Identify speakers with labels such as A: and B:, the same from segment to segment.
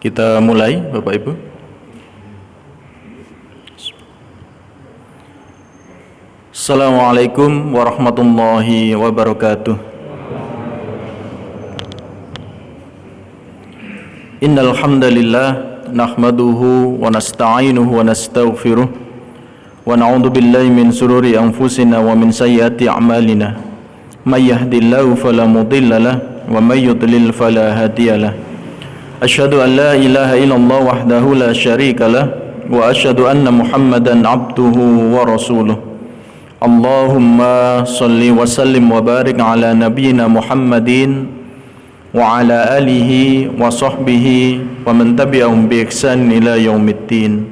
A: Kita mulai, Bapak Ibu. Assalamualaikum warahmatullahi wabarakatuh. Innal hamdalillah nahmaduhu wa nasta'inuhu wa nastaghfiruh wa na'udzu billahi min shururi anfusina wa min sayyiati a'malina. May yahdihillahu fala mudilla lahu wa may yudlil fala hadiyalah. Asyhadu an la ilaha illallah wahdahu la syarika lah wa asyhadu anna Muhammadan abduhu wa rasuluh. Allahumma salli wa sallim wa barik ala nabiyyina Muhammadin wa ala alihi wa sahbihi wa man tabi'ahum bi ihsan ila yaumiddin.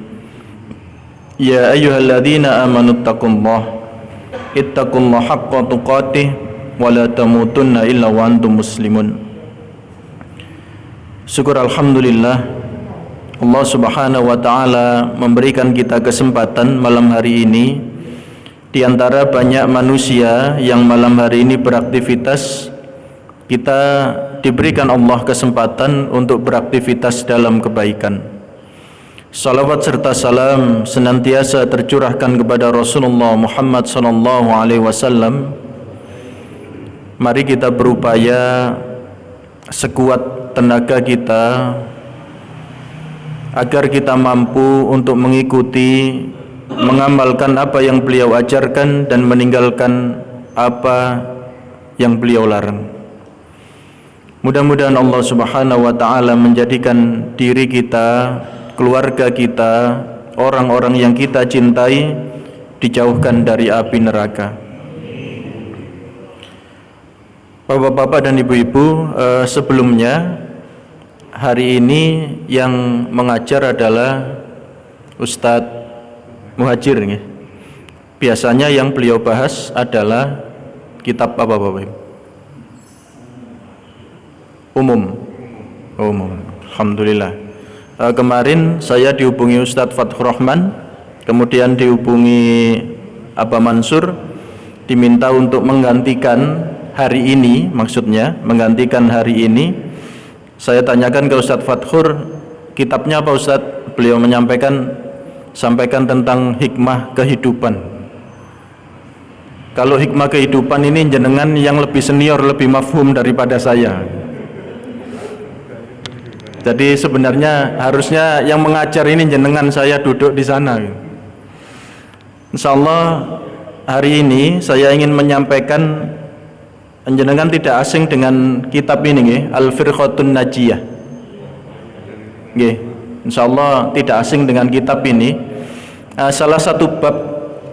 A: Ya ayyuhalladzina amanu ittaqullaha haqqa tuqatih wa la tamutunna illa wa antum muslimun. Syukur alhamdulillah, Allah subhanahu wa ta'ala memberikan kita kesempatan malam hari ini. Di antara banyak manusia yang malam hari ini beraktivitas, kita diberikan Allah kesempatan untuk beraktivitas dalam kebaikan. Salawat serta salam senantiasa tercurahkan kepada Rasulullah Muhammad SAW. Mari kita berupaya sekuat tenaga kita agar kita mampu untuk mengikuti, mengamalkan apa yang beliau ajarkan dan meninggalkan apa yang beliau larang. Mudah-mudahan Allah subhanahu wa ta'ala menjadikan diri kita, keluarga kita, orang-orang yang kita cintai dijauhkan dari api neraka. Bapak-bapak dan ibu-ibu, sebelumnya hari ini yang mengajar adalah Ustadz Muhajir. Biasanya yang beliau bahas adalah kitab apa Bapak? Umum. Alhamdulillah. Kemarin saya dihubungi Ustadz Fathur Rahman, kemudian dihubungi Aba Mansur, diminta untuk menggantikan hari ini, maksudnya menggantikan hari ini. Saya tanyakan ke Ustadz Fathur, kitabnya apa Ustadz? Beliau sampaikan tentang hikmah kehidupan. Kalau hikmah kehidupan ini jenengan yang lebih senior, lebih mafhum daripada saya. Jadi sebenarnya harusnya yang mengajar ini jenengan, saya duduk di sana. Insyaallah hari ini saya ingin menyampaikan, jenengan tidak asing dengan kitab ini, Al-Firqatun Najiyah. Insyaallah tidak asing dengan kitab ini. Salah satu bab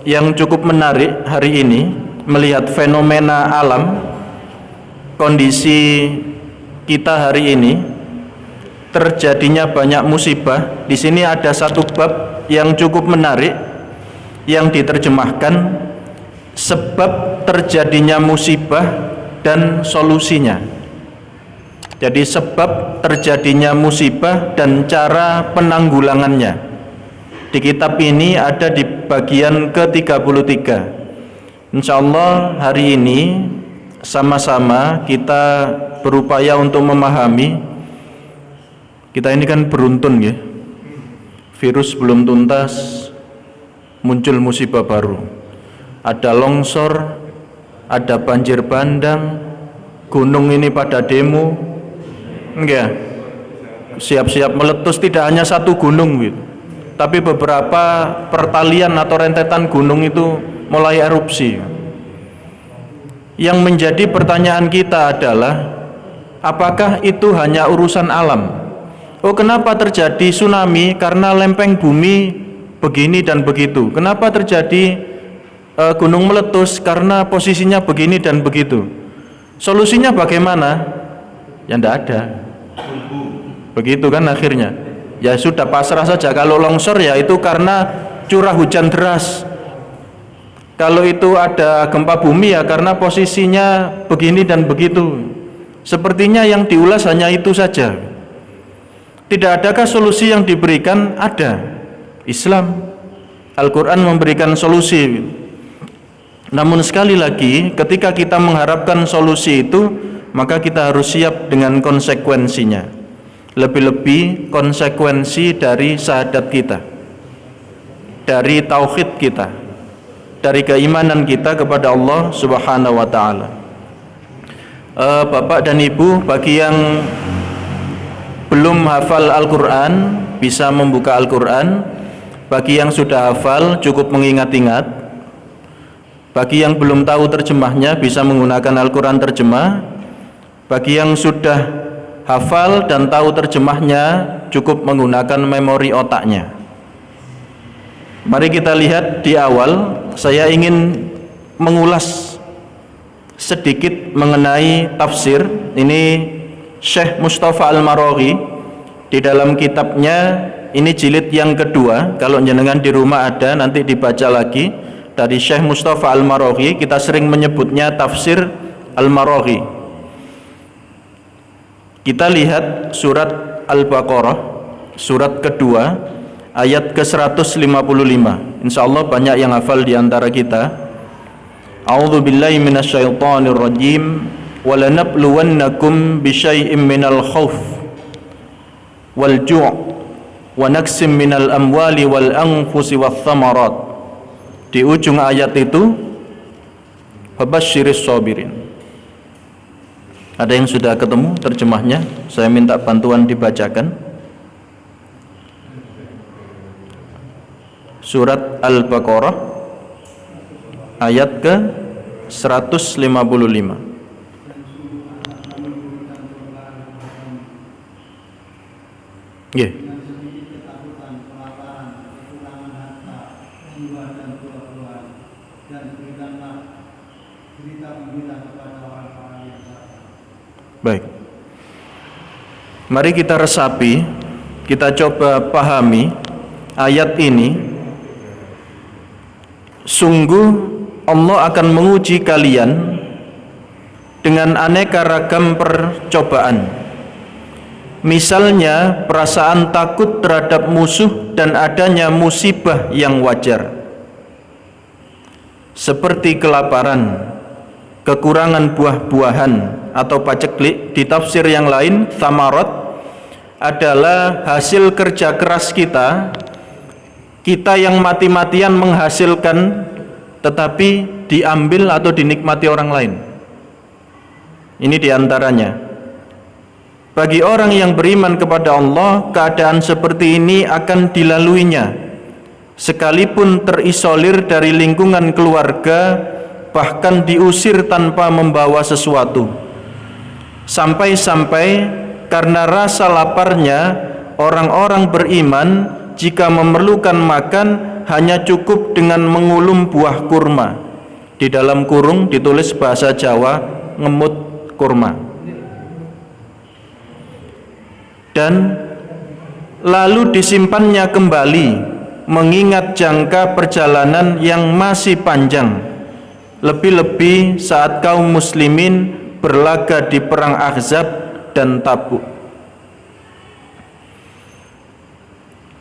A: yang cukup menarik hari ini, melihat fenomena alam, kondisi kita hari ini, terjadinya banyak musibah. Di sini ada satu bab yang cukup menarik yang diterjemahkan, sebab terjadinya musibah dan solusinya. Jadi sebab terjadinya musibah dan cara penanggulangannya. Di kitab ini ada di bagian ke-33. Insyaallah hari ini sama-sama kita berupaya untuk memahami. Kita ini kan beruntun ya. Virus belum tuntas, muncul musibah baru. Ada longsor, ada banjir bandang, gunung ini pada demo, siap-siap meletus. Tidak hanya satu gunung gitu, tapi beberapa pertalian atau rentetan gunung itu mulai erupsi. Yang menjadi pertanyaan kita adalah, apakah itu hanya urusan alam? Oh, kenapa terjadi tsunami? Karena lempeng bumi begini dan begitu. Kenapa terjadi gunung meletus? Karena posisinya begini dan begitu. Solusinya bagaimana? Ya tidak ada. Begitu kan akhirnya. Ya sudah pasrah saja. Kalau longsor ya itu karena curah hujan deras. Kalau itu ada gempa bumi ya karena posisinya begini dan begitu. Sepertinya yang diulas hanya itu saja. Tidak adakah solusi yang diberikan? Ada. Islam, Al-Quran memberikan solusi. Namun sekali lagi, ketika kita mengharapkan solusi itu, maka kita harus siap dengan konsekuensinya. lebih-lebih konsekuensi dari syahadat kita, dari tauhid kita, dari keimanan kita kepada Allah Subhanahu wa taala. Bapak dan Ibu, bagi yang belum hafal Al-Qur'an bisa membuka Al-Qur'an, bagi yang sudah hafal cukup mengingat-ingat, bagi yang belum tahu terjemahnya bisa menggunakan Al-Qur'an terjemah, bagi yang sudah hafal dan tahu terjemahnya cukup menggunakan memori otaknya. Mari kita lihat di awal, saya ingin mengulas sedikit mengenai tafsir. Ini Syekh Mustafa Al-Maraghi di dalam kitabnya, ini jilid yang kedua. Kalau jenengan di rumah ada, nanti dibaca lagi dari Syekh Mustafa Al-Maraghi. Kita sering menyebutnya tafsir Al-Maraghi. Kita lihat surat Al-Baqarah, surat kedua, ayat ke-155. Insyaallah banyak yang hafal di antara kita. A'udzu billahi minasyaitonir rajim. Wa lanabluwannakum bisyai'im minal khauf wal ju' wa naqsim minal amwali wal anfusi wath thamarat. Di ujung ayat itu fabasyiris sabirin. Ada yang sudah ketemu terjemahnya? Saya minta bantuan dibacakan. Surat Al-Baqarah ayat ke 155. Yeah. Baik. Mari kita resapi, kita coba pahami ayat ini. Sungguh Allah akan menguji kalian dengan aneka ragam percobaan. Misalnya perasaan takut terhadap musuh dan adanya musibah yang wajar, seperti kelaparan, kekurangan buah-buahan atau paceklik. Di tafsir yang lain, thamarat adalah hasil kerja keras kita yang mati-matian menghasilkan, tetapi diambil atau dinikmati orang lain. Ini diantaranya. Bagi orang yang beriman kepada Allah, keadaan seperti ini akan dilaluinya, sekalipun terisolir dari lingkungan keluarga, bahkan diusir tanpa membawa sesuatu. Sampai-sampai karena rasa laparnya, orang-orang beriman jika memerlukan makan hanya cukup dengan mengulum buah kurma. Di dalam kurung ditulis bahasa Jawa ngemut kurma. Dan lalu disimpannya kembali, mengingat jangka perjalanan yang masih panjang, lebih-lebih saat kaum muslimin berlaga di perang Ahzab dan Tabuk.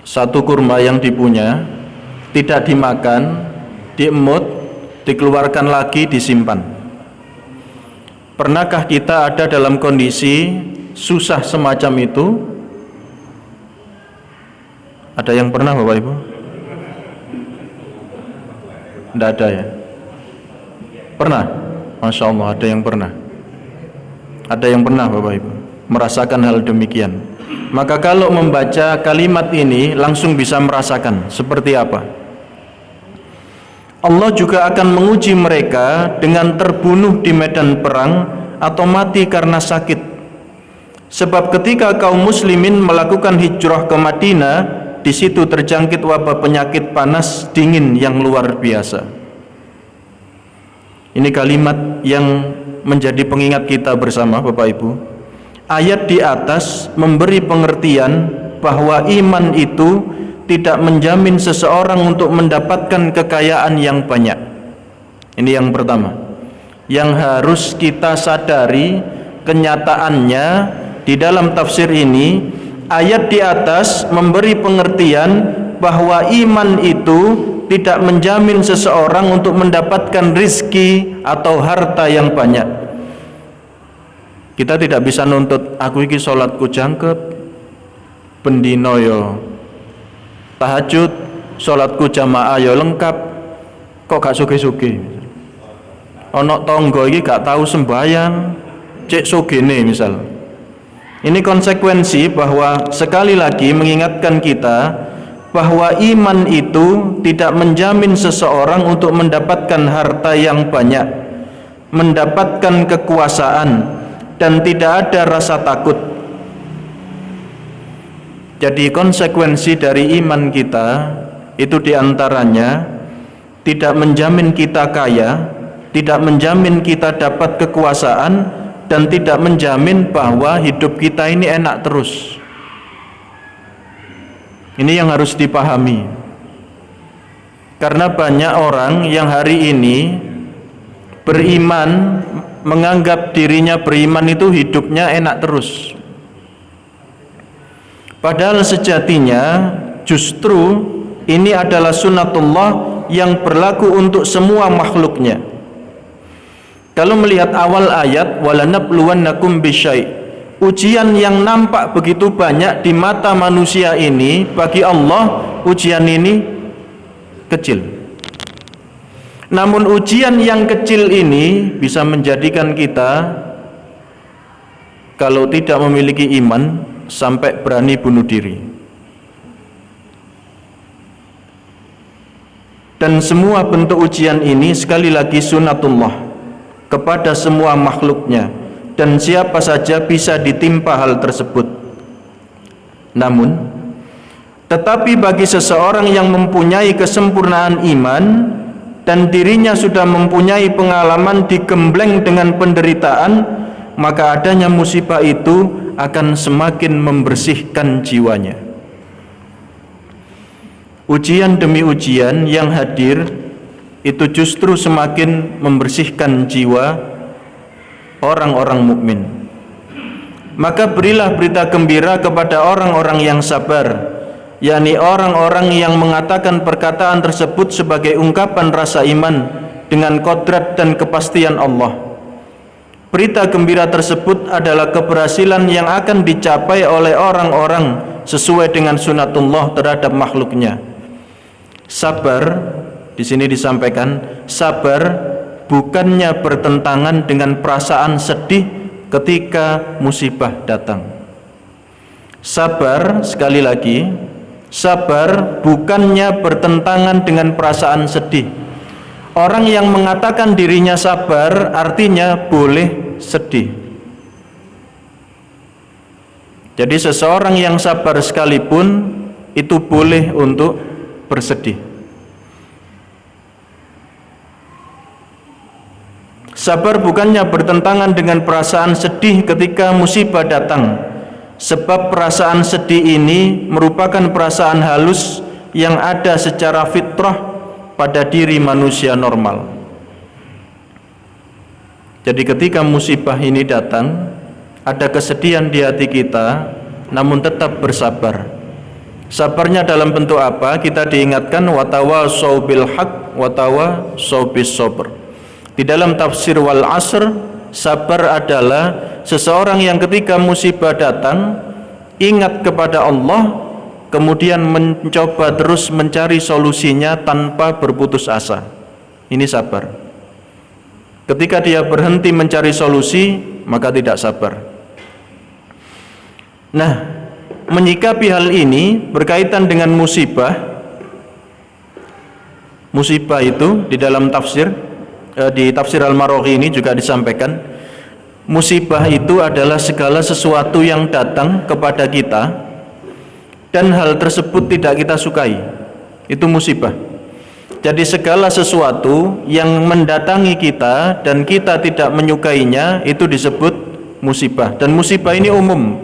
A: Satu kurma yang dipunya tidak dimakan, diemut, dikeluarkan lagi, disimpan. Pernahkah kita ada dalam kondisi susah semacam itu? Ada yang pernah, Bapak Ibu? Tidak ada ya? Pernah? Masya Allah, ada yang pernah. Ada yang pernah, Bapak Ibu, merasakan hal demikian. Maka kalau membaca kalimat ini langsung bisa merasakan seperti apa. Allah juga akan menguji mereka dengan terbunuh di medan perang atau mati karena sakit. Sebab ketika kaum muslimin melakukan hijrah ke Madinah, di situ terjangkit wabah penyakit panas dingin yang luar biasa. Ini kalimat yang menjadi pengingat kita bersama, Bapak Ibu. Ayat di atas memberi pengertian bahwa iman itu tidak menjamin seseorang untuk mendapatkan kekayaan yang banyak. Ini yang pertama. Yang harus kita sadari kenyataannya. Di dalam tafsir ini, ayat di atas memberi pengertian bahwa iman itu tidak menjamin seseorang untuk mendapatkan rizki atau harta yang banyak. Kita tidak bisa nuntut, aku iki sholatku jangkep, bendino yo tahajud, salatku jamaah yo lengkap, kok gak sugih-sugih. Ana tangga iki gak tahu sembahyang, cek sugene misal. Ini konsekuensi bahwa sekali lagi mengingatkan kita bahwa iman itu tidak menjamin seseorang untuk mendapatkan harta yang banyak, mendapatkan kekuasaan, dan tidak ada rasa takut. Jadi konsekuensi dari iman kita itu diantaranya tidak menjamin kita kaya, tidak menjamin kita dapat kekuasaan, dan tidak menjamin bahwa hidup kita ini enak terus. Ini yang harus dipahami. Karena banyak orang yang hari ini beriman, menganggap dirinya beriman itu hidupnya enak terus. Padahal sejatinya justru ini adalah sunnatullah yang berlaku untuk semua makhluknya. Kalau melihat awal ayat, walanabluwannakum bisyai', ujian yang nampak begitu banyak di mata manusia ini, bagi Allah ujian ini kecil. Namun ujian yang kecil ini bisa menjadikan kita, kalau tidak memiliki iman, sampai berani bunuh diri. Dan semua bentuk ujian ini sekali lagi sunnatullah kepada semua makhluknya, dan siapa saja bisa ditimpa hal tersebut. Namun, tetapi bagi seseorang yang mempunyai kesempurnaan iman dan dirinya sudah mempunyai pengalaman digembleng dengan penderitaan, maka adanya musibah itu akan semakin membersihkan jiwanya. Ujian demi ujian yang hadir itu justru semakin membersihkan jiwa orang-orang mukmin. Maka berilah berita gembira kepada orang-orang yang sabar, yakni orang-orang yang mengatakan perkataan tersebut sebagai ungkapan rasa iman dengan kodrat dan kepastian Allah. Berita gembira tersebut adalah keberhasilan yang akan dicapai oleh orang-orang sesuai dengan sunatullah terhadap makhluknya. Sabar, di sini disampaikan, sabar bukannya bertentangan dengan perasaan sedih ketika musibah datang. Sabar, sekali lagi, sabar bukannya bertentangan dengan perasaan sedih. Orang yang mengatakan dirinya sabar artinya boleh sedih. Jadi seseorang yang sabar sekalipun itu boleh untuk bersedih. Sabar bukannya bertentangan dengan perasaan sedih ketika musibah datang, sebab perasaan sedih ini merupakan perasaan halus yang ada secara fitrah pada diri manusia normal. Jadi ketika musibah ini datang, ada kesedihan di hati kita, namun tetap bersabar. Sabarnya dalam bentuk apa? Kita diingatkan watawasau bil haq watawasau bis sabr. Di dalam tafsir wal asr, sabar adalah seseorang yang ketika musibah datang ingat kepada Allah, kemudian mencoba terus mencari solusinya tanpa berputus asa. Ini sabar. Ketika dia berhenti mencari solusi, maka tidak sabar. Nah, menyikapi hal ini berkaitan dengan musibah. Musibah itu di dalam tafsir, di tafsir Al-Maraghi ini juga disampaikan, musibah itu adalah segala sesuatu yang datang kepada kita dan hal tersebut tidak kita sukai. Itu musibah. Jadi segala sesuatu yang mendatangi kita dan kita tidak menyukainya, itu disebut musibah. Dan musibah ini umum,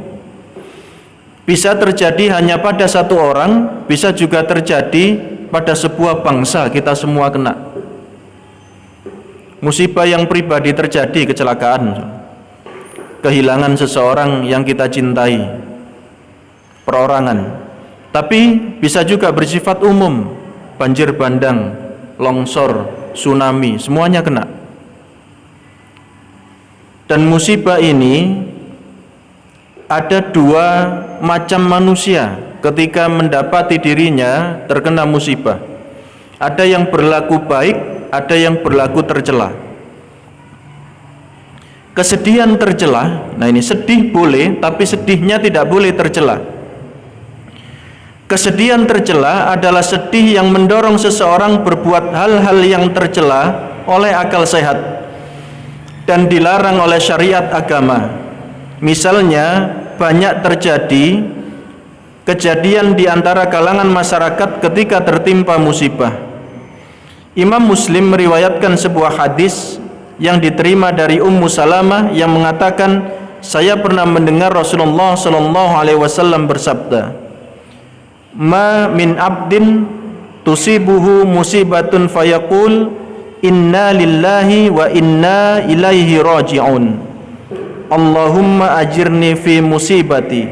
A: bisa terjadi hanya pada satu orang, bisa juga terjadi pada sebuah bangsa. Kita semua kena. Musibah yang pribadi terjadi, kecelakaan, kehilangan seseorang yang kita cintai, perorangan. Tapi bisa juga bersifat umum, banjir bandang, longsor, tsunami, semuanya kena. Dan musibah ini ada dua macam manusia ketika mendapati dirinya terkena musibah. Ada yang berlaku baik, ada yang berlaku tercela. Kesedihan tercela, nah ini sedih boleh, tapi sedihnya tidak boleh tercela. Kesedihan tercela adalah sedih yang mendorong seseorang berbuat hal-hal yang tercela oleh akal sehat dan dilarang oleh syariat agama. Misalnya banyak terjadi kejadian di antara kalangan masyarakat ketika tertimpa musibah. Imam Muslim meriwayatkan sebuah hadis yang diterima dari Ummu Salamah yang mengatakan, saya pernah mendengar Rasulullah sallallahu alaihi wasallam bersabda, "Ma min abdin tusibuhu musibatun fayaqul inna lillahi wa inna ilaihi raji'un. Allahumma ajirni fi musibati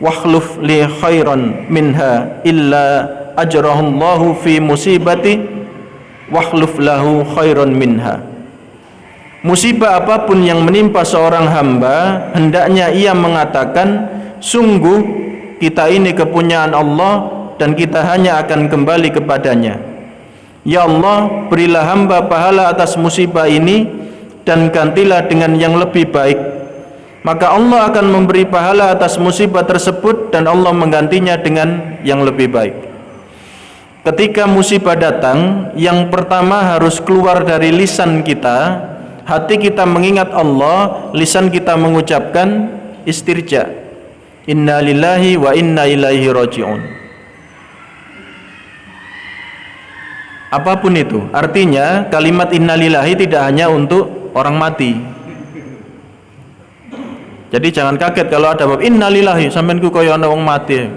A: wakhluf li khairan minha illa ajrahullahu fi musibati wakhluf lahu khairan minha." Musibah apapun yang menimpa seorang hamba, hendaknya ia mengatakan, sungguh kita ini kepunyaan Allah dan kita hanya akan kembali kepadanya. Ya Allah, berilah hamba pahala atas musibah ini dan gantilah dengan yang lebih baik. Maka Allah akan memberi pahala atas musibah tersebut dan Allah menggantinya dengan yang lebih baik. Ketika musibah datang, yang pertama harus keluar dari lisan kita, hati kita mengingat Allah, lisan kita mengucapkan istirja, inna lillahi wa inna ilaihi raji'un. Apapun itu, artinya kalimat inna lillahi tidak hanya untuk orang mati. Jadi jangan kaget kalau ada bab inna lillahi sampeanku kaya ana wong mati.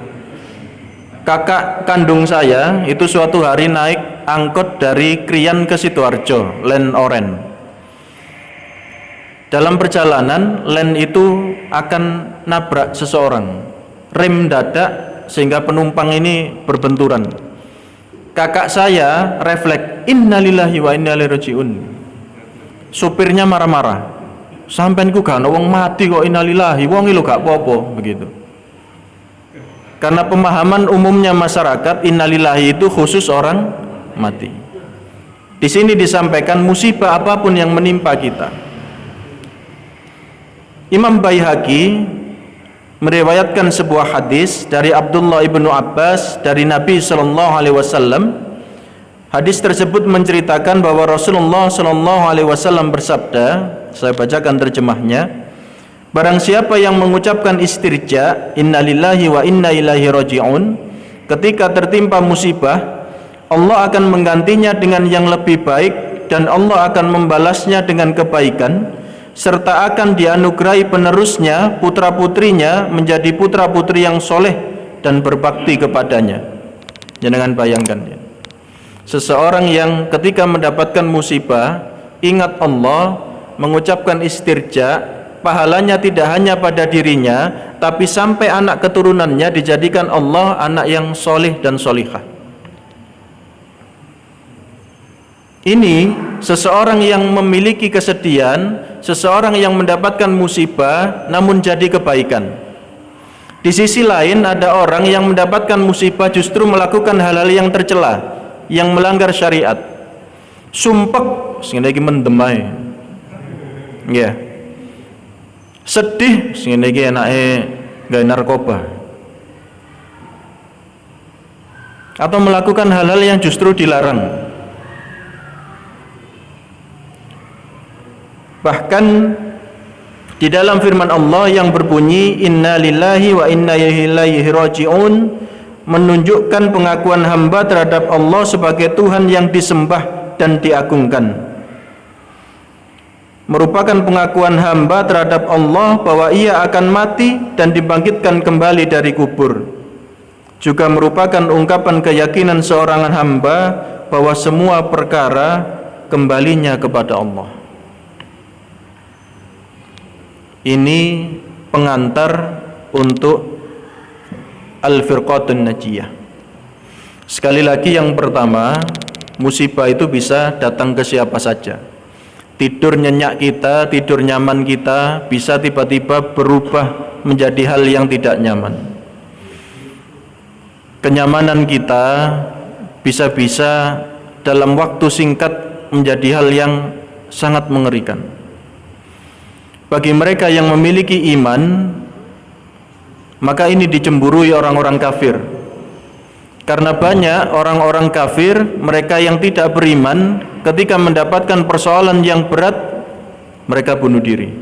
A: Kakak kandung saya itu suatu hari naik angkot dari Krian ke Sidoarjo, Len Oren. Dalam perjalanan, len itu akan nabrak seseorang. Rem dadak sehingga penumpang ini berbenturan. Kakak saya refleks, innalillahi wa inna ilaihi raji'un. Supirnya marah-marah. Sampean ku gak ana wong mati kok innalillahi, wong iki lho gak apa-apa, begitu. Karena pemahaman umumnya masyarakat innalillahi itu khusus orang mati. Di sini disampaikan musibah apapun yang menimpa kita. Imam Baihaqi meriwayatkan sebuah hadis dari Abdullah ibnu Abbas dari Nabi sallallahu alaihi wasallam. Hadis tersebut menceritakan bahwa Rasulullah sallallahu alaihi wasallam bersabda, saya bacakan terjemahnya, barang siapa yang mengucapkan istirja, innalillahi wa inna ilaihi raji'un, ketika tertimpa musibah, Allah akan menggantinya dengan yang lebih baik dan Allah akan membalasnya dengan kebaikan, serta akan dianugerahi penerusnya, putra-putrinya menjadi putra-putri yang soleh dan berbakti kepadanya. Jangan bayangkan ya. Seseorang yang ketika mendapatkan musibah ingat Allah, mengucapkan istirja, pahalanya tidak hanya pada dirinya, tapi sampai anak keturunannya dijadikan Allah anak yang soleh dan solihah. Ini seseorang yang memiliki kesedihan, seseorang yang mendapatkan musibah namun jadi kebaikan. Di sisi lain ada orang yang mendapatkan musibah justru melakukan hal-hal yang tercela, yang melanggar syariat. Sumpek sehingga lagi mendemai. Ya. Sedih sehingga lagi enake gawe narkoba. Atau melakukan hal-hal yang justru dilarang. Bahkan di dalam firman Allah yang berbunyi inna lillahi wa inna ilaihi raji'un menunjukkan pengakuan hamba terhadap Allah sebagai Tuhan yang disembah dan diagungkan. Merupakan pengakuan hamba terhadap Allah bahwa ia akan mati dan dibangkitkan kembali dari kubur. Juga merupakan ungkapan keyakinan seorang hamba bahwa semua perkara kembalinya kepada Allah. Ini pengantar untuk Al-Firqatun Najiyah. Sekali lagi yang pertama, musibah itu bisa datang ke siapa saja. Tidur nyenyak kita, tidur nyaman kita bisa tiba-tiba berubah menjadi hal yang tidak nyaman. Kenyamanan kita bisa-bisa dalam waktu singkat menjadi hal yang sangat mengerikan. Bagi mereka yang memiliki iman, maka ini dicemburui orang-orang kafir. Karena banyak orang-orang kafir, mereka yang tidak beriman, ketika mendapatkan persoalan yang berat, mereka bunuh diri.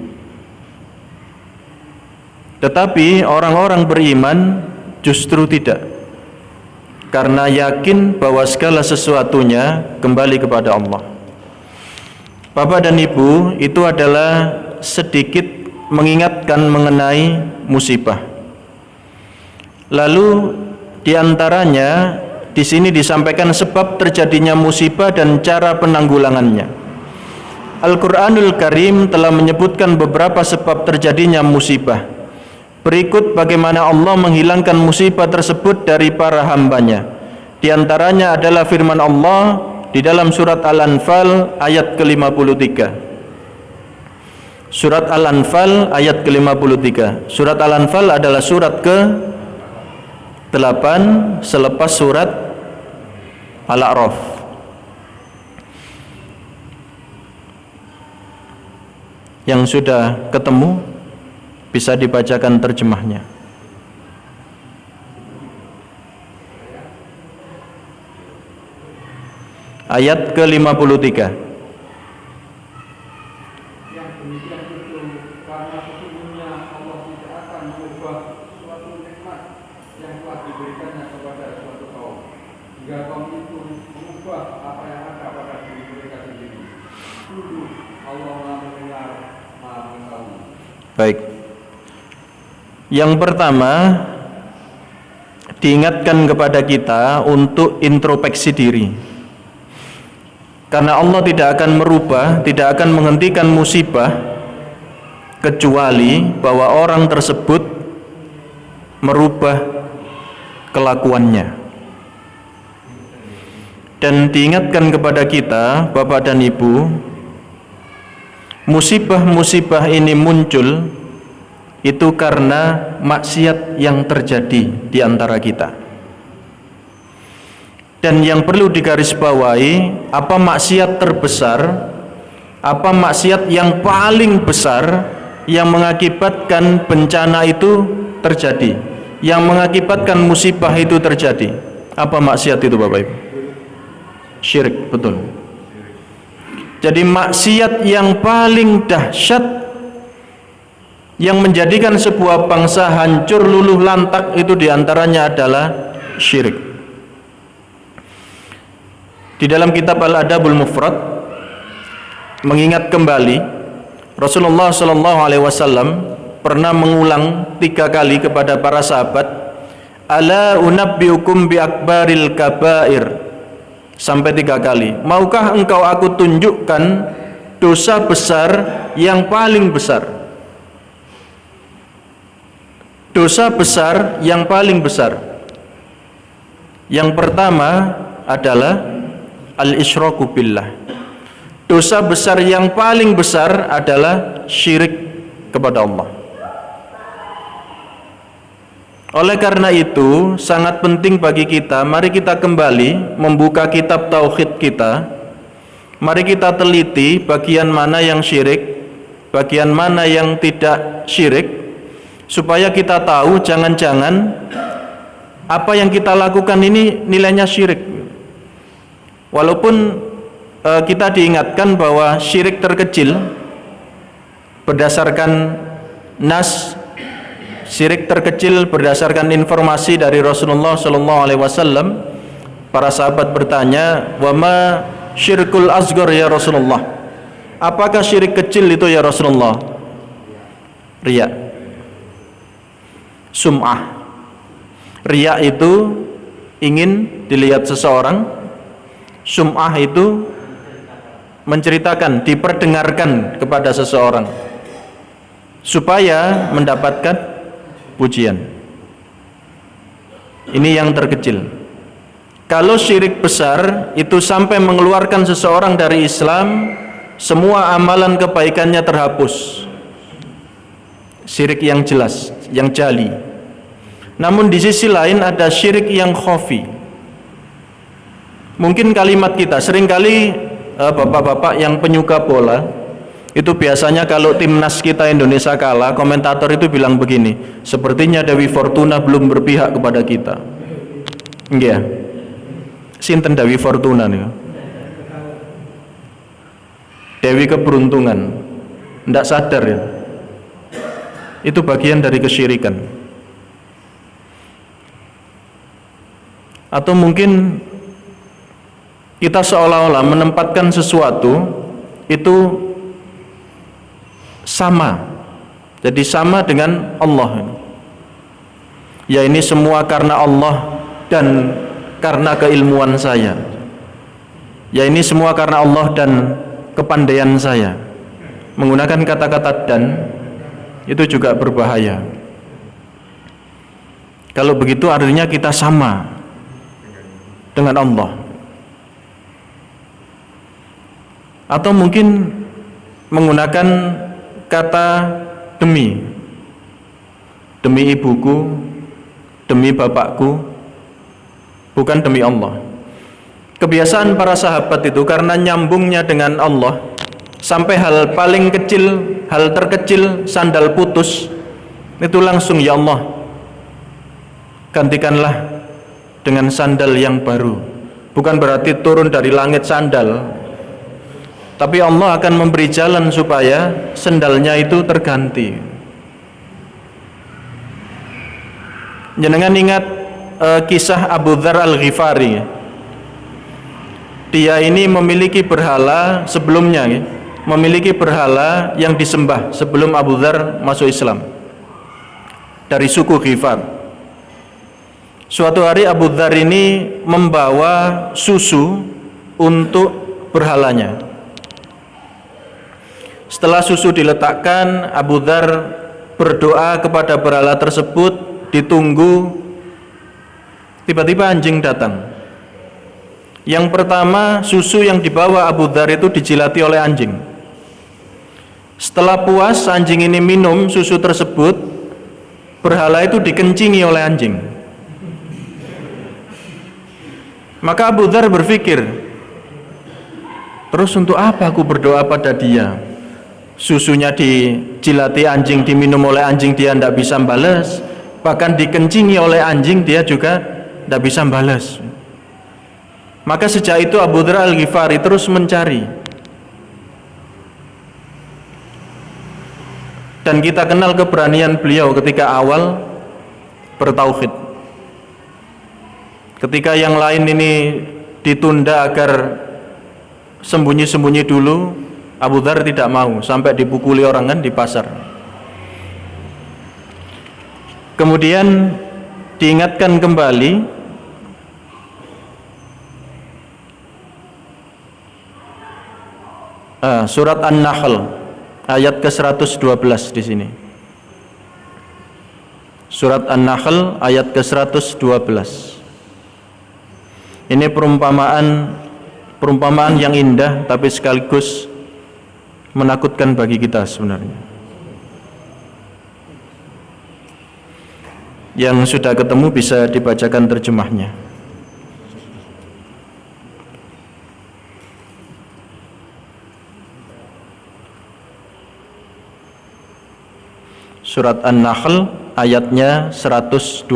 A: Tetapi orang-orang beriman justru tidak, karena yakin bahwa segala sesuatunya kembali kepada Allah. Bapak dan Ibu, itu adalah sedikit mengingatkan mengenai musibah. Lalu diantaranya di sini disampaikan sebab terjadinya musibah dan cara penanggulangannya. Al-Quranul Karim telah menyebutkan beberapa sebab terjadinya musibah. Berikut bagaimana Allah menghilangkan musibah tersebut dari para hambanya. Di antaranya adalah firman Allah di dalam surat Al-Anfal ayat ke-53. Surat Al-Anfal ayat ke-53. Surat Al-Anfal adalah surat ke-8 selepas surat Al-A'raf. Yang sudah ketemu bisa dibacakan terjemahnya. Ayat ke-53. Baik. Yang pertama, diingatkan kepada kita untuk introspeksi diri. Karena Allah tidak akan merubah, tidak akan menghentikan musibah kecuali bahwa orang tersebut merubah kelakuannya. Dan diingatkan kepada kita, Bapak dan Ibu, musibah-musibah ini muncul itu karena maksiat yang terjadi di antara kita. Dan yang perlu digarisbawahi, apa maksiat terbesar, apa maksiat yang paling besar yang mengakibatkan bencana itu terjadi, yang mengakibatkan musibah itu terjadi? Apa maksiat itu, Bapak Ibu? Syirik, betul. Jadi maksiat yang paling dahsyat yang menjadikan sebuah bangsa hancur luluh lantak itu diantaranya adalah syirik. Di dalam kitab Al-Adabul Mufrad mengingat kembali Rasulullah SAW pernah mengulang 3 kali kepada para sahabat, ala unabbiukum bi akbaril kabair, sampai 3 kali. Maukah engkau aku tunjukkan dosa besar yang paling besar? Dosa besar yang paling besar. Yang pertama adalah al-isyraku billah. Dosa besar yang paling besar adalah syirik kepada Allah. Oleh karena itu, sangat penting bagi kita, mari kita kembali membuka kitab tauhid kita. Mari kita teliti bagian mana yang syirik, bagian mana yang tidak syirik, supaya kita tahu jangan-jangan apa yang kita lakukan ini nilainya syirik. Walaupun kita diingatkan bahwa syirik terkecil berdasarkan nas, syirik terkecil berdasarkan informasi dari Rasulullah SAW. Para sahabat bertanya, wa ma syirkul asghar ya Rasulullah? Apakah syirik kecil itu ya Rasulullah? Riya, sum'ah. Riya itu ingin dilihat seseorang, sum'ah itu menceritakan, diperdengarkan kepada seseorang supaya mendapatkan pujian. Ini yang terkecil. Kalau syirik besar itu sampai mengeluarkan seseorang dari Islam, semua amalan kebaikannya terhapus. Syirik yang jelas. yang jali. Namun di sisi lain ada syirik yang khafi. Mungkin kalimat kita seringkali bapak-bapak yang penyuka bola itu biasanya kalau timnas kita Indonesia kalah, komentator itu bilang begini, sepertinya Dewi Fortuna belum berpihak kepada kita. Iya. Sinten Dewi Fortuna nih? Dewi keberuntungan, tidak sadar ya, itu bagian dari kesyirikan. Atau mungkin kita seolah-olah menempatkan sesuatu itu sama, jadi sama dengan Allah. Ya ini semua karena Allah dan karena keilmuan saya. Ya ini semua karena Allah dan kepandaian saya. Menggunakan kata-kata dan itu juga berbahaya. Kalau begitu artinya kita sama dengan Allah. Atau mungkin menggunakan kata demi ibuku, demi bapakku, bukan demi Allah. Kebiasaan para sahabat itu karena nyambungnya dengan Allah, sampai hal paling kecil, hal terkecil sandal putus, itu langsung ya Allah, gantikanlah dengan sandal yang baru. Bukan berarti turun dari langit sandal, tapi Allah akan memberi jalan supaya sandalnya itu terganti. Jenengan ingat kisah Abu Dzar Al-Ghifari? Dia ini memiliki berhala sebelumnya, memiliki berhala yang disembah sebelum Abu Dzar masuk Islam, dari suku Ghifar. Suatu hari Abu Dzar ini membawa susu untuk berhalanya. Setelah susu diletakkan, Abu Dzar berdoa kepada berhala tersebut, ditunggu. Tiba-tiba anjing datang. Yang pertama, susu yang dibawa Abu Dzar itu dijilati oleh anjing. Setelah puas anjing ini minum susu tersebut, berhala itu dikencingi oleh anjing. Maka Abu Dzar berpikir, terus untuk apa aku berdoa pada dia? Susunya dijilati anjing, diminum oleh anjing, dia tidak bisa balas. Bahkan dikencingi oleh anjing, dia juga tidak bisa balas. Maka sejak itu Abu Dzar Al-Ghifari terus mencari. Dan kita kenal keberanian beliau ketika awal bertauhid. Ketika yang lain ini ditunda agar sembunyi-sembunyi dulu, Abu Dzar tidak mau, sampai dipukuli orang kan di pasar. Kemudian diingatkan kembali, surat An-Nahl ayat ke-112 di sini. Surat An-Nahl ayat ke-112. Ini perumpamaan yang indah tapi sekaligus menakutkan bagi kita sebenarnya. Yang sudah ketemu bisa dibacakan terjemahnya. Surat An-Nahl ayatnya 112.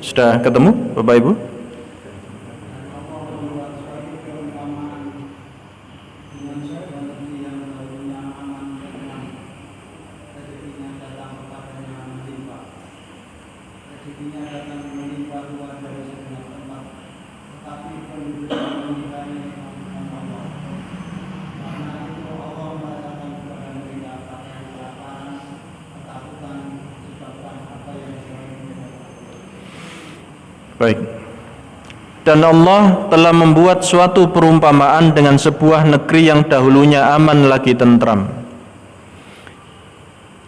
A: Sudah ketemu Bapak Ibu? Baik. Dan Allah telah membuat suatu perumpamaan dengan sebuah negeri yang dahulunya aman lagi tentram.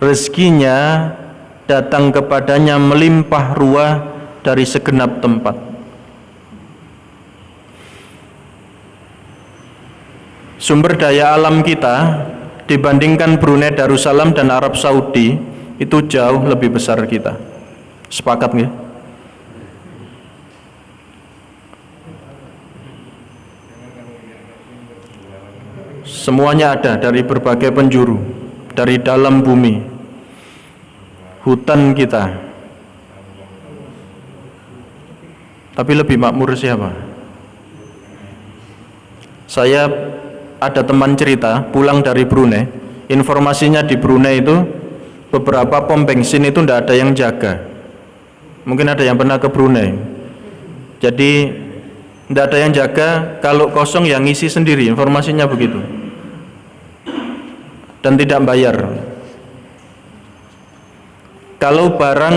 A: Rezekinya datang kepadanya melimpah ruah dari segenap tempat. sumber daya alam kita dibandingkan Brunei Darussalam dan Arab Saudi itu jauh lebih besar kita. Sepakat nggih? Semuanya ada dari berbagai penjuru, dari dalam bumi, hutan kita. Tapi lebih makmur siapa? Saya ada teman cerita pulang dari Brunei, informasinya di Brunei itu beberapa pom bensin itu tidak ada yang jaga. Mungkin ada yang pernah ke Brunei. Jadi tidak ada yang jaga, kalau kosong yang ngisi sendiri, informasinya begitu. Dan tidak bayar. Kalau barang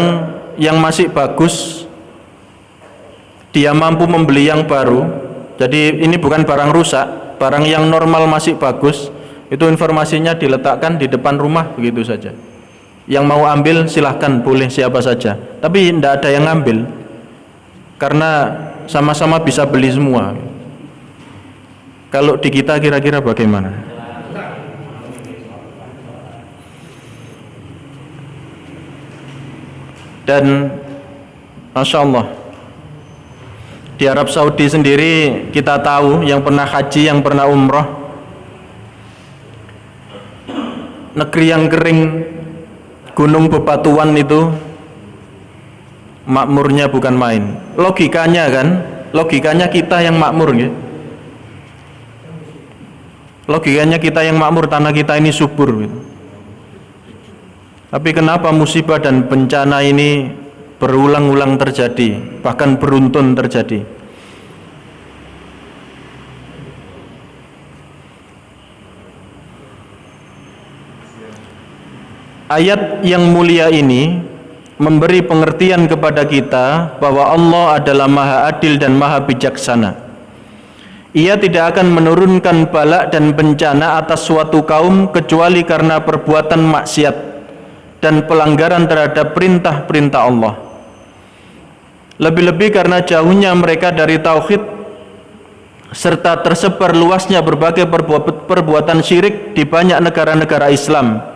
A: yang masih bagus dia mampu membeli yang baru, jadi ini bukan barang rusak, barang yang normal masih bagus, itu informasinya diletakkan di depan rumah begitu saja. Yang mau ambil silahkan, boleh siapa saja, tapi tidak ada yang ngambil karena sama-sama bisa beli semua. Kalau di kita kira-kira bagaimana? Dan Masya Allah, di Arab Saudi sendiri kita tahu, yang pernah haji, yang pernah umroh, negeri yang kering, gunung bebatuan itu makmurnya bukan main. Logikanya kan, logikanya kita yang makmur gitu. Logikanya kita yang makmur, tanah kita ini subur gitu. Tapi kenapa musibah dan bencana ini berulang-ulang terjadi, bahkan beruntun terjadi? Ayat yang mulia ini memberi pengertian kepada kita bahwa Allah adalah Maha Adil dan Maha Bijaksana. Ia tidak akan menurunkan bala dan bencana atas suatu kaum kecuali karena perbuatan maksiat dan pelanggaran terhadap perintah-perintah Allah. Lebih-lebih karena jauhnya mereka dari tauhid serta tersebar luasnya berbagai perbuatan syirik di banyak negara-negara Islam.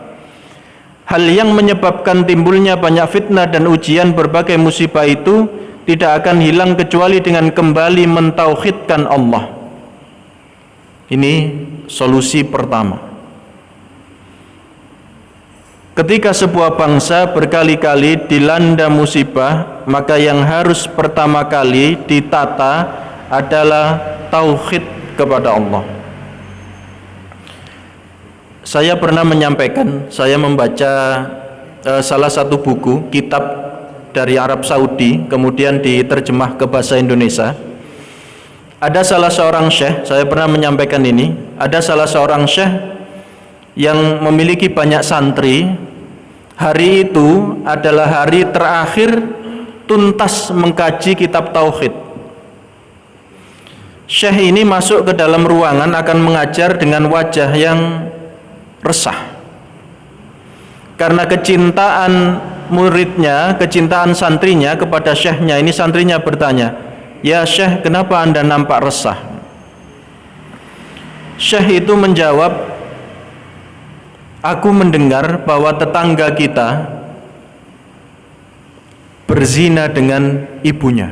A: Hal yang menyebabkan timbulnya banyak fitnah dan ujian berbagai musibah itu tidak akan hilang kecuali dengan kembali mentauhidkan Allah. Ini solusi pertama. Ketika sebuah bangsa berkali-kali dilanda musibah, maka yang harus pertama kali ditata adalah tauhid kepada Allah. Saya pernah menyampaikan, saya membaca salah satu buku, kitab dari Arab Saudi, kemudian diterjemah ke bahasa Indonesia. Ada salah seorang syekh, saya pernah menyampaikan ini, ada salah seorang syekh yang memiliki banyak santri. Hari itu adalah hari terakhir tuntas mengkaji kitab tauhid. Syekh ini masuk ke dalam ruangan akan mengajar dengan wajah yang resah karena kecintaan muridnya, kecintaan santrinya kepada syekhnya. Ini santrinya bertanya, "Ya Syekh, kenapa Anda nampak resah?" Syekh itu menjawab, "Aku mendengar bahwa tetangga kita berzina dengan ibunya.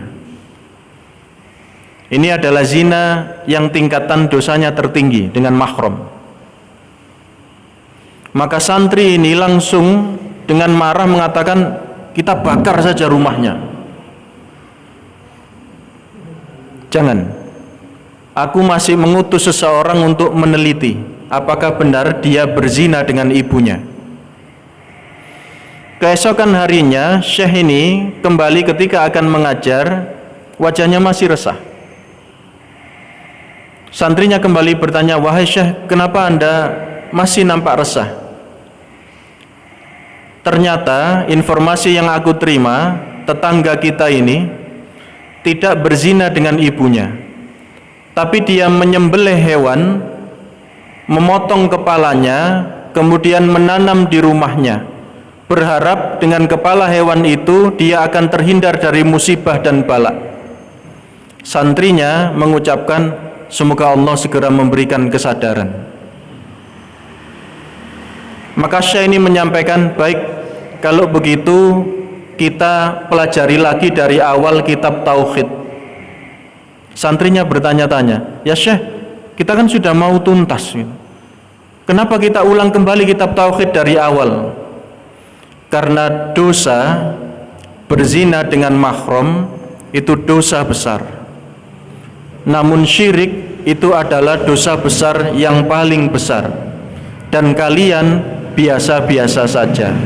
A: Ini adalah zina yang tingkatan dosanya tertinggi dengan mahram." Maka santri ini langsung dengan marah mengatakan, "Kita bakar saja rumahnya." Jangan. Aku masih mengutus seseorang untuk meneliti apakah benar dia berzina dengan ibunya. Keesokan harinya, syekh ini kembali ketika akan mengajar, wajahnya masih resah. Santrinya kembali bertanya, "Wahai syekh, kenapa Anda masih nampak resah?" Ternyata informasi yang aku terima, tetangga kita ini tidak berzina dengan ibunya, tapi dia menyembelih hewan, memotong kepalanya, kemudian menanam di rumahnya, berharap dengan kepala hewan itu dia akan terhindar dari musibah dan bala. Santrinya mengucapkan, semoga Allah segera memberikan kesadaran. Maka Syekh ini menyampaikan, baik, kalau begitu kita pelajari lagi dari awal kitab Tauhid. Santrinya bertanya-tanya, ya Syekh, kita kan sudah mau tuntas, kenapa kita ulang kembali kitab Tauhid dari awal? Karena dosa berzina dengan mahram itu dosa besar, namun syirik itu adalah dosa besar yang paling besar, dan kalian biasa-biasa saja.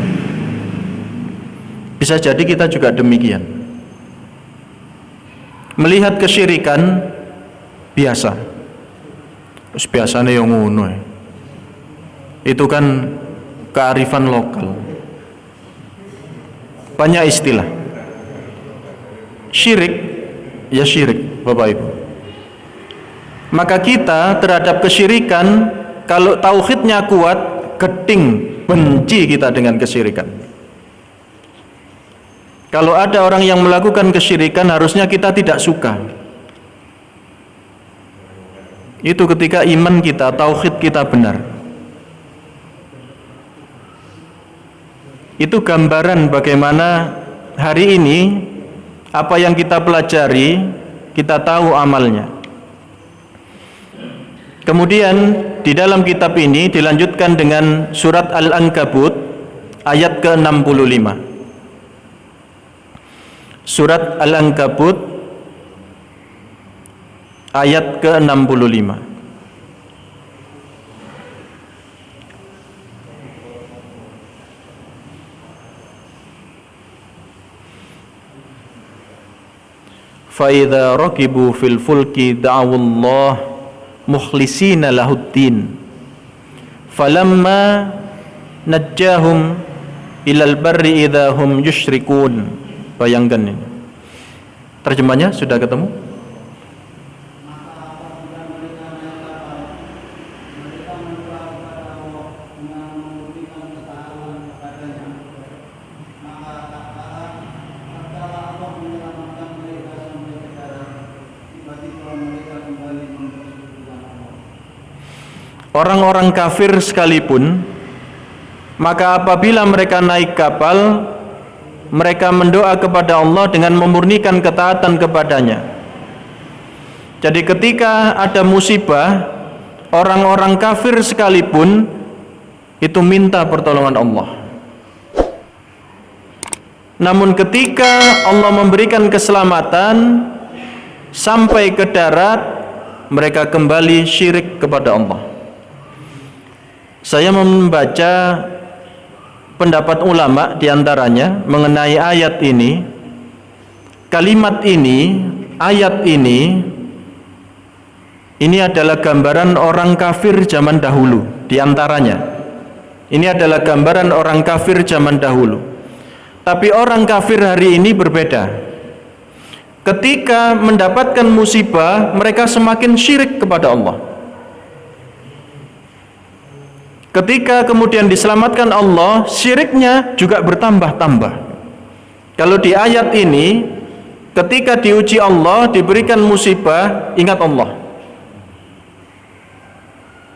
A: Bisa jadi kita juga demikian, melihat kesyirikan biasa, terus biasanya yang ngono, itu kan kearifan lokal. Banyak istilah. Syirik, ya syirik, Bapak Ibu. Maka kita terhadap kesyirikan, kalau tauhidnya kuat, geting, benci kita dengan kesyirikan. Kalau ada orang yang melakukan kesyirikan, harusnya kita tidak suka. Itu ketika iman kita, tauhid kita benar. Itu gambaran bagaimana hari ini apa yang kita pelajari, kita tahu amalnya. Kemudian di dalam kitab ini dilanjutkan dengan surat Al-Ankabut ayat ke-65. Surat Al-Ankabut ayat ke-65. فَإِذَا رَكِبُوا فِي الْفُلْكِ دَعَوُا اللَّهَ مُخْلِصِينَ لَهُ الدِّينَ فَلَمَّا نَجَّاهُمْ إِلَى الْبَرِّ إِذَا هُمْ يُشْرِكُونَ. Bayangkan ini. Terjemahnya sudah ketemu? Orang-orang kafir sekalipun, maka apabila mereka naik kapal, mereka mendoa kepada Allah dengan memurnikan ketaatan kepadanya. Jadi ketika ada musibah, orang-orang kafir sekalipun itu minta pertolongan Allah. Namun ketika Allah memberikan keselamatan sampai ke darat, mereka kembali syirik kepada Allah. Saya membaca pendapat ulama diantaranya mengenai ayat ini. Kalimat ini, ayat ini adalah gambaran orang kafir zaman dahulu. Diantaranya, ini adalah gambaran orang kafir zaman dahulu. Tapi orang kafir hari ini berbeda. Ketika mendapatkan musibah, mereka semakin syirik kepada Allah. Ketika kemudian diselamatkan Allah, syiriknya juga bertambah-tambah. Kalau di ayat ini, ketika diuji Allah, diberikan musibah, ingat Allah.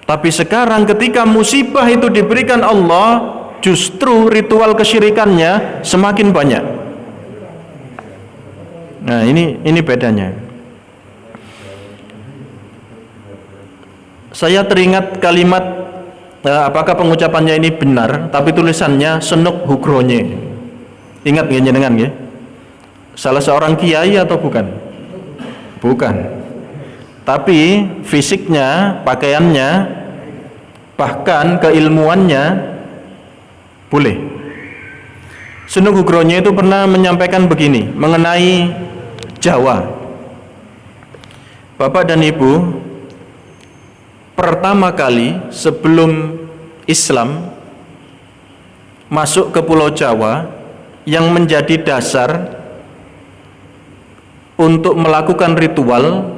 A: Tapi sekarang ketika musibah itu diberikan Allah, justru ritual kesyirikannya semakin banyak. Nah, ini bedanya. Saya teringat kalimat, apakah pengucapannya ini benar, tapi tulisannya Senuk Hugronye. Ingat nggih jenengan nggih? Salah seorang kiai atau bukan? Bukan. Tapi fisiknya, pakaiannya, bahkan keilmuannya boleh. Senuk Hugronye itu pernah menyampaikan begini mengenai Jawa. Bapak dan Ibu, pertama kali sebelum Islam masuk ke Pulau Jawa, yang menjadi dasar untuk melakukan ritual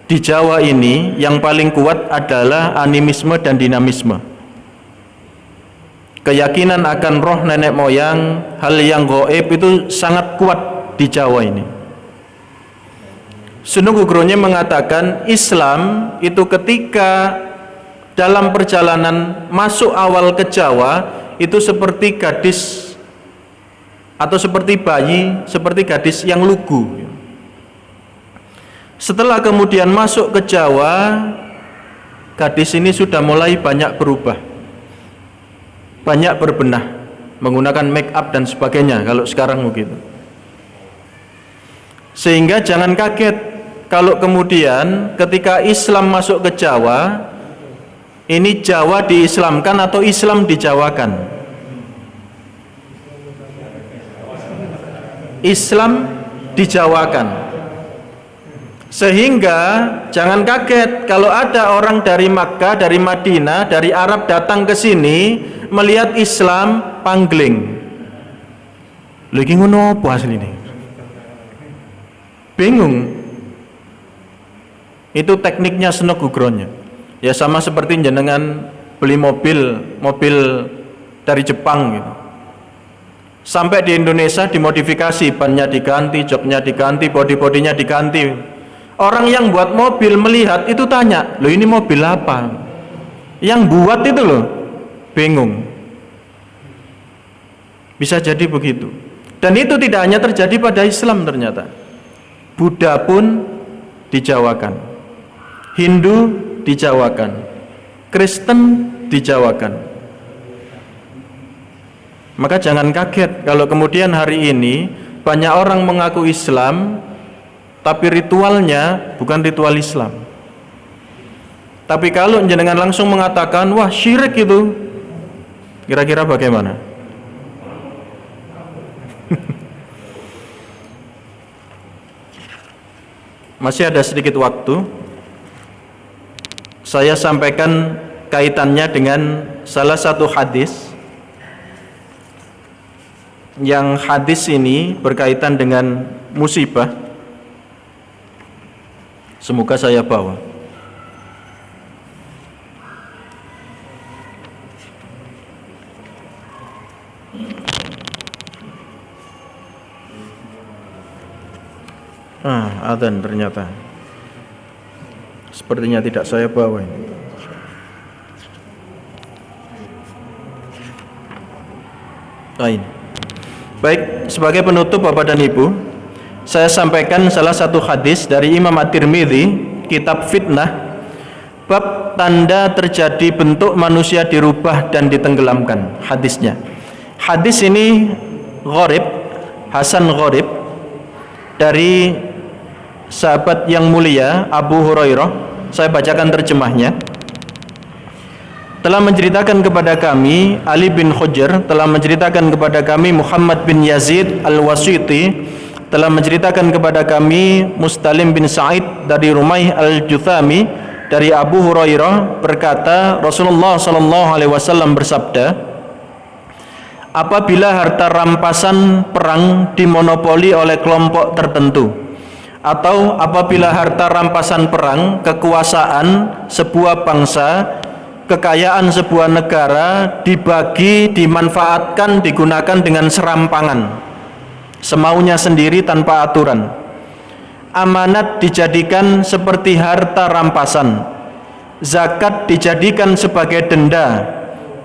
A: di Jawa ini yang paling kuat adalah animisme dan dinamisme. Keyakinan akan roh nenek moyang, hal yang gaib itu sangat kuat di Jawa ini. Sunan Nugroho mengatakan Islam itu ketika dalam perjalanan masuk awal ke Jawa itu seperti gadis atau seperti bayi, seperti gadis yang lugu. Setelah kemudian masuk ke Jawa, gadis ini sudah mulai banyak berubah, banyak berbenah, menggunakan make up dan sebagainya kalau sekarang begitu. Sehingga jangan kaget kalau kemudian ketika Islam masuk ke Jawa, ini Jawa diislamkan atau Islam dijawakan. Islam dijawakan. Sehingga jangan kaget kalau ada orang dari Makkah, dari Madinah, dari Arab datang ke sini melihat Islam pangling. Lagi ngono apa asline? Bingung. Itu tekniknya Sunan Nugroho. Ya sama seperti jenengan beli mobil dari Jepang gitu. Sampai di Indonesia dimodifikasi, bannya diganti, joknya diganti, body-bodinya diganti. Orang yang buat mobil melihat itu tanya, loh ini mobil apa? Yang buat itu loh bingung. Bisa jadi begitu. Dan itu tidak hanya terjadi pada Islam ternyata. Buddha pun dijawakan, Hindu dijawakan, Kristen dijawakan. Maka jangan kaget kalau kemudian hari ini banyak orang mengaku Islam tapi ritualnya bukan ritual Islam. Tapi kalau jenengan langsung mengatakan wah syirik itu, kira-kira bagaimana? Masih ada sedikit waktu, saya sampaikan kaitannya dengan salah satu hadis, yang hadis ini berkaitan dengan musibah. Semoga saya bawa. Adzan ternyata. Sepertinya tidak saya bawa ini. Lain. Baik, sebagai penutup Bapak dan Ibu, saya sampaikan salah satu hadis dari Imam At-Tirmidzi, kitab Fitnah, bab tanda terjadi bentuk manusia dirubah dan ditenggelamkan. Hadisnya. Hadis ini gharib, Hasan gharib, dari sahabat yang mulia Abu Hurairah. Saya bacakan terjemahnya. Telah menceritakan kepada kami Ali bin Hujr, telah menceritakan kepada kami Muhammad bin Yazid Al-Wasiti, telah menceritakan kepada kami Mustalim bin Sa'id dari Rumaih Al-Juthami dari Abu Hurairah berkata, Rasulullah SAW bersabda, apabila harta rampasan perang dimonopoli oleh kelompok tertentu, atau apabila harta rampasan perang, kekuasaan sebuah bangsa, kekayaan sebuah negara dibagi, dimanfaatkan, digunakan dengan serampangan, semaunya sendiri tanpa aturan. Amanat dijadikan seperti harta rampasan, zakat dijadikan sebagai denda,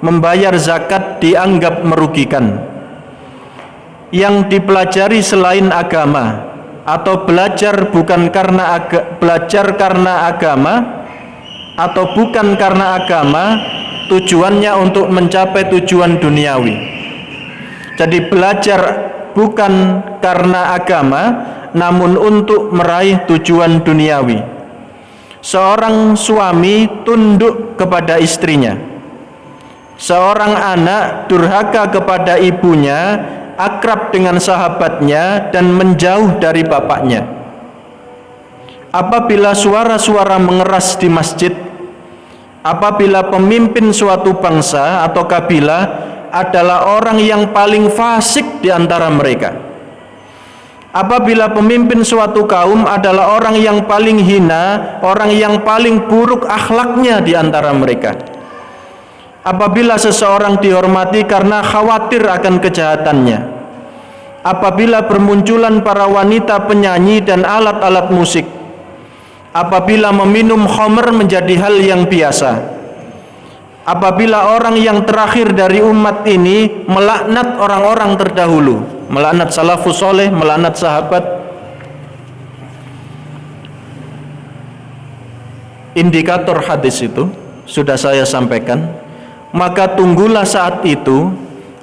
A: membayar zakat dianggap merugikan. Yang dipelajari selain agama atau belajar bukan karena belajar karena agama atau bukan karena agama, tujuannya untuk mencapai tujuan duniawi. Jadi belajar bukan karena agama, namun untuk meraih tujuan duniawi. Seorang suami tunduk kepada istrinya, seorang anak durhaka kepada ibunya, akrab dengan sahabatnya, dan menjauh dari bapaknya. Apabila suara-suara mengeras di masjid, apabila pemimpin suatu bangsa atau kabilah adalah orang yang paling fasik di antara mereka, apabila pemimpin suatu kaum adalah orang yang paling hina, orang yang paling buruk akhlaknya di antara mereka, apabila seseorang dihormati karena khawatir akan kejahatannya, apabila bermunculan para wanita penyanyi dan alat-alat musik, apabila meminum khamr menjadi hal yang biasa, apabila orang yang terakhir dari umat ini melaknat orang-orang terdahulu, melaknat salafus soleh, melaknat sahabat. Indikator hadis itu sudah saya sampaikan. Maka tunggulah saat itu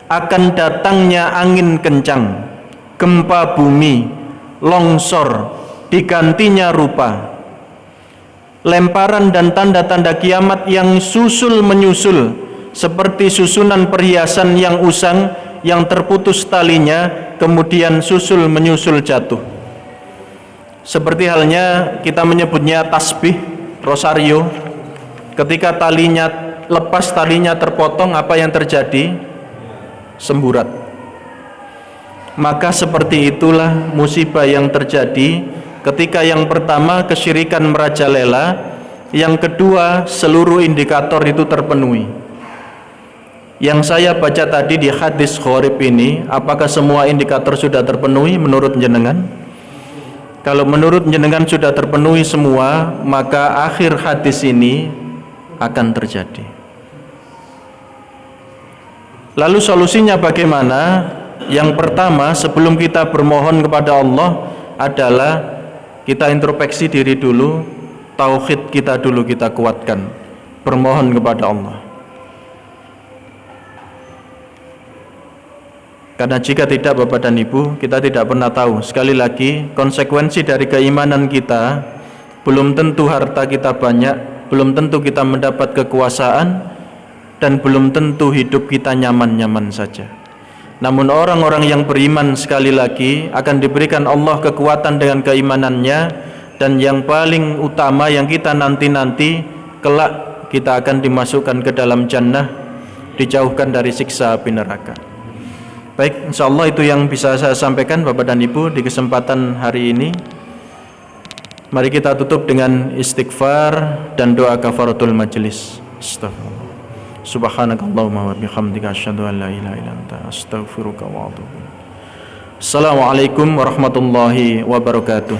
A: akan datangnya angin kencang, gempa bumi, longsor, digantinya rupa, lemparan dan tanda-tanda kiamat yang susul menyusul seperti susunan perhiasan yang usang yang terputus talinya kemudian susul menyusul jatuh. Seperti halnya kita menyebutnya tasbih, rosario. Ketika talinya lepas, talinya terpotong, apa yang terjadi? Semburat. Maka seperti itulah musibah yang terjadi ketika yang pertama kesyirikan merajalela, yang kedua seluruh indikator itu terpenuhi. Yang saya baca tadi di hadis gharib ini, apakah semua indikator sudah terpenuhi menurut jenengan? Kalau menurut jenengan sudah terpenuhi semua, maka akhir hadis ini akan terjadi. Lalu solusinya bagaimana? Yang pertama, sebelum kita bermohon kepada Allah adalah kita introspeksi diri dulu, tauhid kita dulu kita kuatkan, bermohon kepada Allah. Karena jika tidak Bapak dan Ibu, kita tidak pernah tahu. Sekali lagi, konsekuensi dari keimanan kita, belum tentu harta kita banyak, belum tentu kita mendapat kekuasaan, dan belum tentu hidup kita nyaman-nyaman saja. Namun orang-orang yang beriman sekali lagi akan diberikan Allah kekuatan dengan keimanannya, dan yang paling utama yang kita nanti-nanti kelak kita akan dimasukkan ke dalam jannah, dijauhkan dari siksa api neraka. Baik, insyaallah itu yang bisa saya sampaikan Bapak dan Ibu di kesempatan hari ini. Mari kita tutup dengan istighfar dan doa kafaratul majelis. Astagfirullah. Subhanakallahumma wa bihamdika asyhadu an la ilaha illa anta astaghfiruka wa atubu ilaik. Assalamualaikum warahmatullahi wabarakatuh.